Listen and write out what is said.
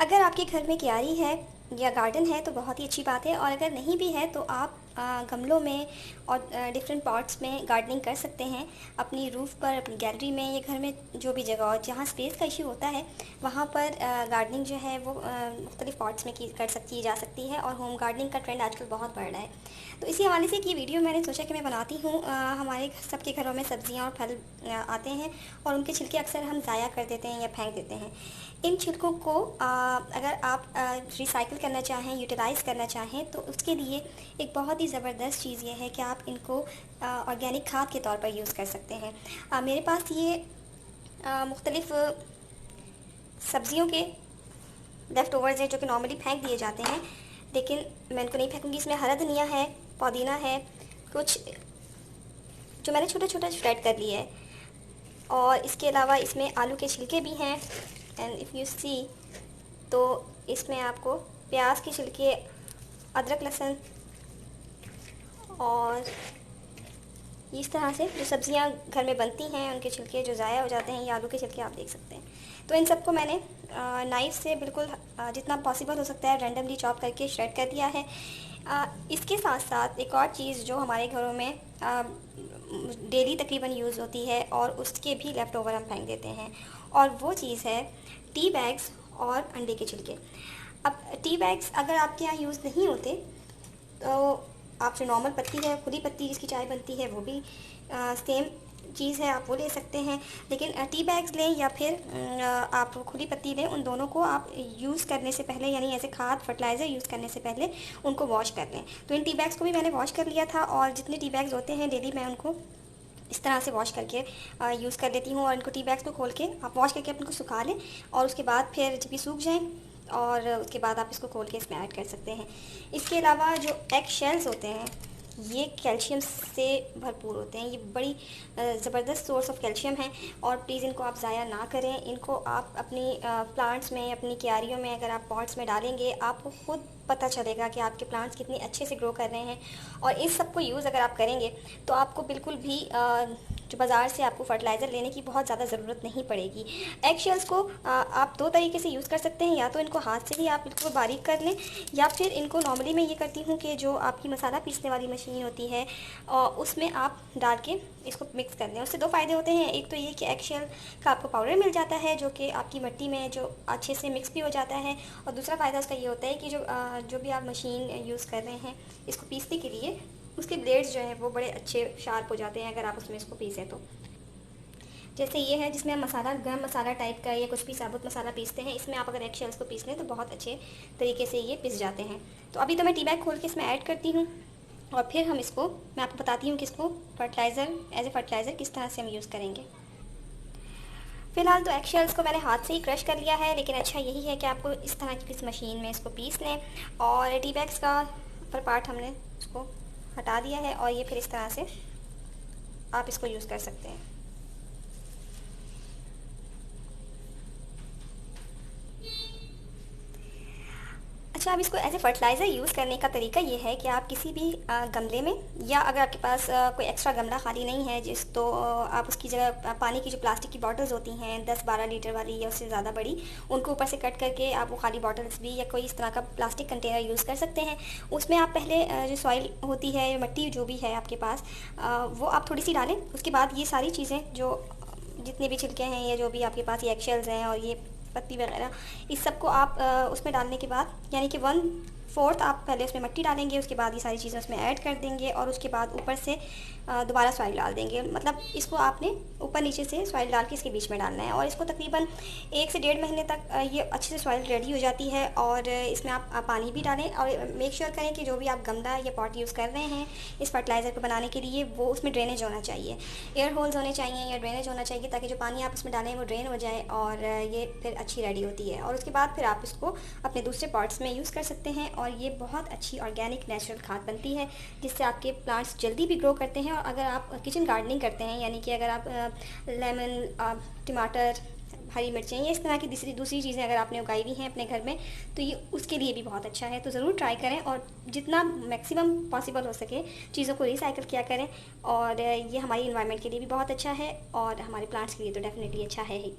अगर आपके घर में क्यारी है या गार्डन है तो बहुत ही अच्छी बात है, और अगर नहीं भी है तो आप गमलों में और डिफरेंट पॉट्स में गार्डनिंग कर सकते हैं। अपनी रूफ़ पर, अपनी गैलरी में, या घर में जो भी जगह हो जहाँ स्पेस का इशू होता है वहाँ पर गार्डनिंग जो है वो मुख्तलिफ पॉट्स में की जा सकती है। और होम गार्डनिंग का ट्रेंड आजकल बहुत बढ़ रहा है। तो इसी हवाले से ये वीडियो मैंने सोचा कि मैं बनाती हूँ। हमारे सबके घरों में सब्जियाँ और फल आते हैं और उनके छिलके अक्सर हम ज़ाया कर देते हैं या फेंक देते हैं। इन छिलकों को अगर आप रिसाइकिल करना चाहें, यूटिलाइज़ करना चाहें, तो उसके लिए एक बहुत ही ज़बरदस्त चीज़ ये है कि आप इनको ऑर्गेनिक खाद के तौर पर यूज़ कर सकते हैं। मेरे पास ये मुख्तलिफ़ सब्ज़ियों के लेफ़्ट ओवर्स हैं जो कि नॉर्मली फेंक दिए जाते हैं, लेकिन मैं इनको नहीं फेंकूँगी। इसमें हरा धनिया है, पुदीना है, कुछ जो मैंने छोटा छोटा श्रेड कर लिया है, और इसके अलावा इसमें आलू के छिलके भी हैं। एंड इफ़ यू सी तो इसमें आपको प्याज के छिलके, अदरक, लहसुन, और इस तरह से जो सब्ज़ियां घर में बनती हैं उनके छिलके जो ज़ाया हो जाते हैं, ये आलू के छिलके आप देख सकते हैं। तो इन सबको मैंने नाइफ़ से बिल्कुल जितना पॉसिबल हो सकता है रैंडमली चॉप करके श्रेड कर दिया है। इसके साथ साथ एक और चीज़ जो हमारे घरों में डेली तकरीबन यूज़ होती है और उसके भी लेफ़्ट ओवर हम फेंक देते हैं, और वो चीज़ है टी बैग्स और अंडे के छिलके। अब टी बैग्स अगर आपके यहाँ यूज़ नहीं होते तो आप जो नॉर्मल पत्ती है, खुली पत्ती जिसकी चाय बनती है, वो भी सेम चीज़ है, आप वो ले सकते हैं। लेकिन टी बैग्स लें या फिर आप खुली पत्ती लें, उन दोनों को आप यूज़ करने से पहले, यानी ऐसे खाद फर्टिलाइज़र यूज़ करने से पहले उनको वॉश कर लें। तो इन टी बैग्स को भी मैंने वॉश कर लिया था, और जितने टी बैग्स होते हैं डेली मैं उनको इस तरह से वॉश करके यूज़ कर लेती हूँ। और इनको टी बैग्स को खोल के आप वॉश करके अपने को सुखा लें, और उसके बाद फिर जब ये सूख जाएँ और उसके बाद आप इसको खोल के इसमें ऐड कर सकते हैं। इसके अलावा जो एग शेल्स होते हैं ये कैल्शियम से भरपूर होते हैं, ये बड़ी ज़बरदस्त सोर्स ऑफ कैल्शियम है, और प्लीज़ इनको आप ज़ाया ना करें। इनको आप अपनी प्लांट्स में, अपनी क्यारियों में अगर आप पॉट्स में डालेंगे, आपको खुद पता चलेगा कि आपके प्लांट्स कितने अच्छे से ग्रो कर रहे हैं। और इस सब को यूज़ अगर आप करेंगे तो आपको बिल्कुल भी जो बाज़ार से आपको फर्टिलाइज़र लेने की बहुत ज़्यादा ज़रूरत नहीं पड़ेगी। एग शेल्स को आप दो तरीके से यूज़ कर सकते हैं, या तो इनको हाथ से ही आप बिल्कुल बारीक कर लें, या फिर इनको नॉर्मली मैं ये करती हूँ कि जो आपकी मसाला पीसने वाली मशीन होती है उसमें आप डाल के इसको मिक्स कर लें। उससे दो फ़ायदे होते हैं। एक तो ये कि एग शेल का आपको पाउडर मिल जाता है जो कि आपकी मिट्टी में जो अच्छे से मिक्स भी हो जाता है, और दूसरा फ़ायदा उसका ये होता है कि जो भी आप मशीन यूज़ कर रहे हैं इसको पीसने के लिए, उसके ब्लेड्स जो हैं वो बड़े अच्छे शार्प हो जाते हैं अगर आप उसमें इसको पीसें तो। जैसे ये है जिसमें हम मसाला, गरम मसाला टाइप का या कुछ भी साबुत मसाला पीसते हैं, इसमें आप अगर एग शेल्स को पीस लें तो बहुत अच्छे तरीके से ये पिस जाते हैं। तो अभी तो मैं टी बैग खोल के इसमें ऐड करती हूँ, और फिर हम इसको, मैं आपको बताती हूँ कि इसको फर्टिलाइज़र, एज ए फर्टिलाइज़र किस तरह से हम यूज़ करेंगे। फ़िलहाल तो एग शेल्स को मैंने हाथ से ही क्रश कर लिया है, लेकिन अच्छा यही है कि आपको इस तरह की किस मशीन में इसको पीस लें। और टी बैग्स का ऊपर पार्ट हमने उसको हटा दिया है, और ये फिर इस तरह से आप इसको यूज़ कर सकते हैं। अच्छा, अब इसको एज ए फर्टिलाइज़र यूज़ करने का तरीका ये है कि आप किसी भी गमले में, या अगर आपके पास कोई एक्स्ट्रा गमला खाली नहीं है तो आप उसकी जगह पानी की जो प्लास्टिक की बॉटल्स होती हैं 10-12 लीटर वाली या उससे ज़्यादा बड़ी, उनको ऊपर से कट करके आप वो खाली बॉटल्स भी या कोई इस तरह का प्लास्टिक कंटेनर यूज़ कर सकते हैं। उसमें आप पहले जो सॉइल होती है, मिट्टी जो भी है आपके पास, वो आप थोड़ी सी डालें। उसके बाद ये सारी चीज़ें जो जितने भी छिलके हैं, या जो भी आपके पास ये एग शेल्स हैं और ये पत्ती वगैरह, इस सब को आप उसमें डालने के बाद, यानी कि 1/4 आप पहले उसमें मिट्टी डालेंगे, उसके बाद ये सारी चीज़ें उसमें ऐड कर देंगे, और उसके बाद ऊपर से दोबारा सॉइल डाल देंगे। मतलब इसको आपने ऊपर नीचे से सॉइल डाल के इसके बीच में डालना है, और इसको तकरीबन 1 से 1.5 महीने तक ये अच्छे से सॉइल रेडी हो जाती है। और इसमें आप पानी भी डालें, और मेक श्योर करें कि जो भी आप गमला या पॉट यूज़ कर रहे हैं इस फर्टिलाइज़र को बनाने के लिए, वो उसमें ड्रेनेज होना चाहिए, एयर होल्स होने चाहिए या ड्रेनेज होना चाहिए, ताकि जो पानी आप उसमें डालें वो ड्रेन हो जाए, और ये फिर अच्छी रेडी होती है। और उसके बाद फिर आप इसको अपने दूसरे पॉट्स में यूज़ कर सकते हैं, और ये बहुत अच्छी ऑर्गेनिक नेचुरल खाद बनती है, जिससे आपके प्लांट्स जल्दी भी ग्रो करते हैं। और अगर आप किचन गार्डनिंग करते हैं, यानी कि अगर आप लेमन, टमाटर, हरी मिर्चें या इस तरह की दूसरी चीज़ें अगर आपने उगाई हुई हैं अपने घर में, तो ये उसके लिए भी बहुत अच्छा है। तो ज़रूर ट्राई करें, और जितना मैक्सिमम पॉसिबल हो सके चीज़ों को रिसाइकिल किया करें। और ये हमारी इन्वायरमेंट के लिए भी बहुत अच्छा है, और हमारे प्लांट्स के लिए तो डेफिनेटली अच्छा है ही।